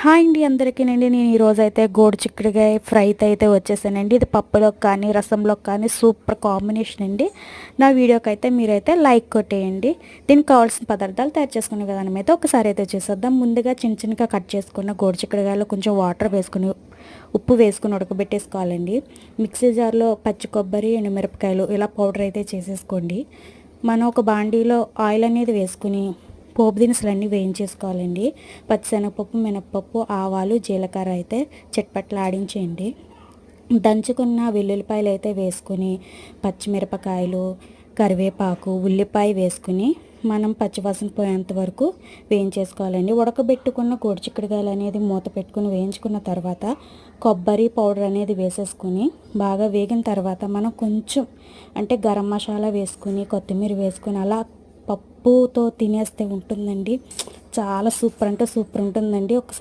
Hi అండి అందరికీనండి. నేను ఈరోజైతే గోడు చిక్కుడుకాయ ఫ్రైతో అయితే వచ్చేసానండి. ఇది పప్పులోకి కానీ రసంలోకి కానీ సూపర్ కాంబినేషన్ అండి. నా వీడియోకి అయితే మీరైతే లైక్ కొట్టేయండి. దీనికి కావాల్సిన పదార్థాలు తయారు చేసుకునే విధానం అయితే ఒకసారి అయితే చూసేద్దాం. ముందుగా చిన్న చిన్నగా కట్ చేసుకున్న గోడు చిక్కుడుకాయలో కొంచెం వాటర్ వేసుకుని ఉప్పు వేసుకుని ఉడకబెట్టేసుకోవాలండి. మిక్సీ జార్లో పచ్చి కొబ్బరి ఎండుమిరపకాయలు ఇలా పౌడర్ అయితే చేసేసుకోండి. మనం ఒక బాండీలో ఆయిల్ అనేది వేసుకుని పోపు దినుసులన్నీ వేయించేసుకోవాలండి. పచ్చిశనగపప్పు, మినపప్పు, ఆవాలు, జీలకర్ర అయితే చిట్పట్లాడించేయండి. దంచుకున్న వెల్లుల్లిపాయలు అయితే వేసుకుని పచ్చిమిరపకాయలు, కరివేపాకు, ఉల్లిపాయ వేసుకుని మనం పచ్చివాసన పోయేంత వరకు వేయించేసుకోవాలండి. ఉడకబెట్టుకున్న గోరుచిక్కుడుకాయలు అనేది మూత పెట్టుకుని వేయించుకున్న తర్వాత కొబ్బరి పౌడర్ అనేది వేసేసుకుని బాగా వేగిన తర్వాత మనం కొంచెం అంటే గరం మసాలా వేసుకుని కొత్తిమీర వేసుకుని అలా పప్పుతో తినేస్తే ఉంటుందండి. చాలా సూపర్ అంటే సూపర్ ఉంటుందండి. ఒకసారి